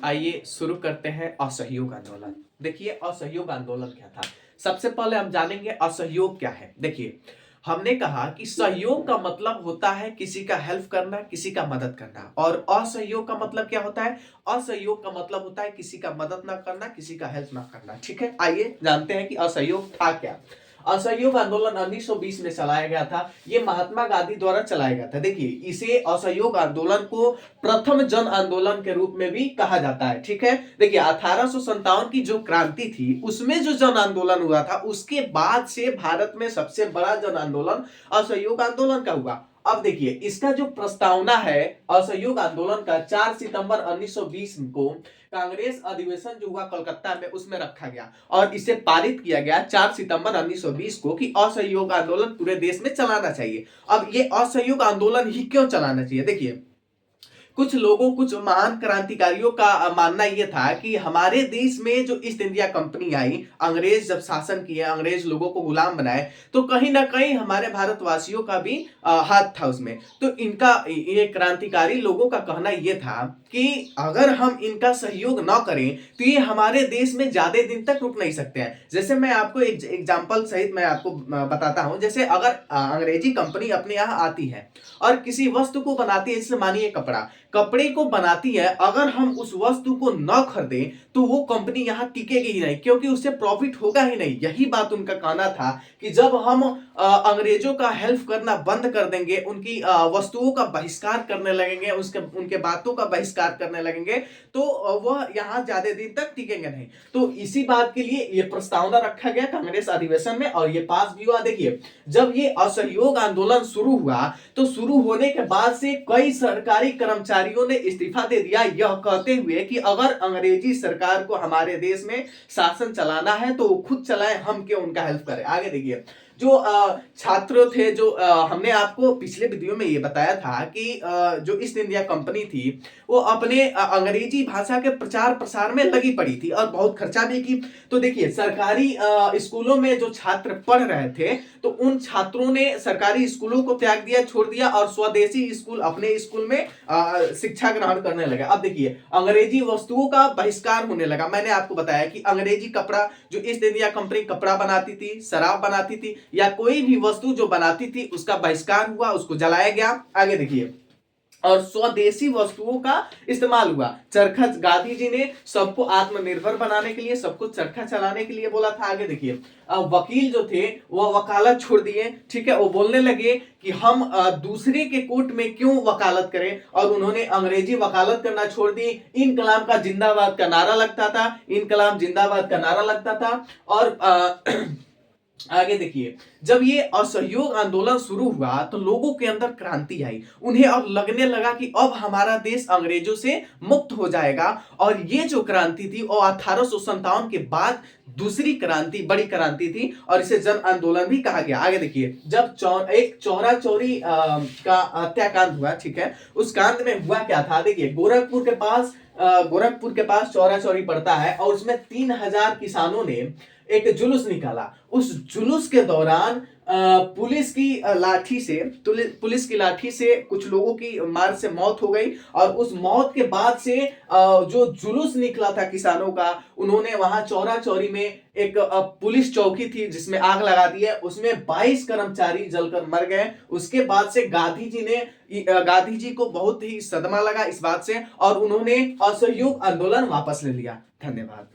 आइए शुरू करते हैं असहयोग आंदोलन। देखिए असहयोग आंदोलन क्या था। सबसे पहले हम जानेंगे असहयोग क्या है। देखिए हमने कहा कि सहयोग का मतलब होता है किसी का हेल्प करना, किसी का मदद करना, और असहयोग का मतलब क्या होता है। असहयोग का मतलब होता है किसी का मदद ना करना, किसी का हेल्प ना करना। ठीक है, आइए जानते हैं कि असहयोग था क्या। असहयोग आंदोलन 1920 में चलाया गया था। ये महात्मा गांधी द्वारा चलाया गया था। देखिए इसे असहयोग आंदोलन को प्रथम जन आंदोलन के रूप में भी कहा जाता है। ठीक है, देखिए 1857 की जो क्रांति थी उसमें जो जन आंदोलन हुआ था उसके बाद से भारत में सबसे बड़ा जन आंदोलन असहयोग आंदोलन का हुआ। अब देखिए इसका जो प्रस्तावना है असहयोग आंदोलन का 4 सितंबर 1920 को कांग्रेस अधिवेशन जो हुआ कलकत्ता में उसमें रखा गया और इसे पारित किया गया 4 सितंबर 1920 को कि असहयोग आंदोलन पूरे देश में चलाना चाहिए। अब ये असहयोग आंदोलन ही क्यों चलाना चाहिए। देखिए कुछ लोगों, कुछ महान क्रांतिकारियों का मानना यह था कि हमारे देश में जो ईस्ट इंडिया कंपनी आई, अंग्रेज जब शासन किए, अंग्रेज लोगों को गुलाम बनाए, तो कहीं ना कहीं हमारे भारतवासियों का भी हाथ था उसमें। तो इनका ये क्रांतिकारी लोगों का कहना यह था कि अगर हम इनका सहयोग न करें तो ये हमारे देश में ज्यादा दिन तक रुक नहीं सकते हैं। जैसे मैं आपको एक एग्जाम्पल सहित मैं आपको बताता हूं। जैसे अगर अंग्रेजी कंपनी अपने यहाँ आती है और किसी वस्तु को बनाती है, जैसे मानिए कपड़े को बनाती है, अगर हम उस वस्तु को न खरीदें तो वो कंपनी यहां टिकेगी ही नहीं, क्योंकि उससे प्रॉफिट होगा ही नहीं। यही बात उनका कहना था कि जब हम अंग्रेजों का हेल्प करना बंद कर देंगे, उनकी वस्तुओं का बहिष्कार करने लगेंगे, उनके बातों का बहिष्कार करने लगेंगे, तो वह यहां ज्यादा दिन तक टिकेंगे नहीं। तो इसी बात के लिए यह प्रस्तावना रखा गया कांग्रेस अधिवेशन में और ये पास भी हुआ। देखिए जब ये असहयोग आंदोलन शुरू हुआ तो शुरू होने के बाद से कई सरकारी कर्मचारियों ने इस्तीफा दे दिया, यह कहते हुए कि अगर अंग्रेजी सरकार को हमारे देश में शासन चलाना है तो वो खुद चलाए, हम क्यों उनका हेल्प करें। आगे देखिए जो छात्र थे, जो हमने आपको पिछले वीडियो में ये बताया था कि जो ईस्ट इंडिया कंपनी थी वो अपने अंग्रेजी भाषा के प्रचार प्रसार में लगी पड़ी थी और बहुत खर्चा भी की। तो देखिए सरकारी स्कूलों में जो छात्र पढ़ रहे थे तो उन छात्रों ने सरकारी स्कूलों को त्याग दिया, छोड़ दिया और स्वदेशी स्कूल, अपने स्कूल में शिक्षा ग्रहण करने लगे। अब देखिए अंग्रेजी वस्तुओं का बहिष्कार होने लगा। मैंने आपको बताया कि अंग्रेजी कपड़ा, जो ईस्ट इंडिया कंपनी कपड़ा बनाती थी, शराब बनाती थी या कोई भी वस्तु जो बनाती थी उसका बहिष्कार हुआ, उसको जलाया गया। आगे देखिए और स्वदेशी वस्तुओं का इस्तेमाल हुआ। चरखा, गांधी जी ने सबको आत्मनिर्भर बनाने के लिए, सबको चरखा चलाने के लिए बोला था। आगे देखिए वकील जो थे वो वकालत छोड़ दिए। ठीक है, वो बोलने लगे कि हम दूसरे के कोर्ट में क्यों वकालत करें, और उन्होंने अंग्रेजी वकालत करना छोड़ दी। इनकलाब का जिंदाबाद का नारा लगता था, इनकलाब जिंदाबाद का नारा लगता था। और आगे देखिए जब ये असहयोग आंदोलन शुरू हुआ तो लोगों के अंदर क्रांति आई। उन्हें अब लगने लगा कि अब हमारा देश अंग्रेजों से मुक्त हो जाएगा। और ये जो क्रांति थी वो 1857 के बाद दूसरी क्रांति, बड़ी क्रांति थी और इसे जन आंदोलन भी कहा गया। आगे देखिए जब एक चौरा चौरी का हत्याकांड हुआ, ठीक है, उस कांड में हुआ क्या था। देखिए गोरखपुर के पास चौरा चौरी पड़ता है और उसमें 3000 किसानों ने एक जुलूस निकाला। उस जुलूस के दौरान पुलिस की लाठी से कुछ लोगों की मार से मौत हो गई और उस मौत के बाद से जो जुलूस निकला था किसानों का, उन्होंने वहां चौरा चौरी में एक पुलिस चौकी थी जिसमें आग लगा दी है, उसमें 22 कर्मचारी जलकर मर गए। उसके बाद से गांधी जी को बहुत ही सदमा लगा इस बात से और उन्होंने असहयोग आंदोलन वापस ले लिया। धन्यवाद।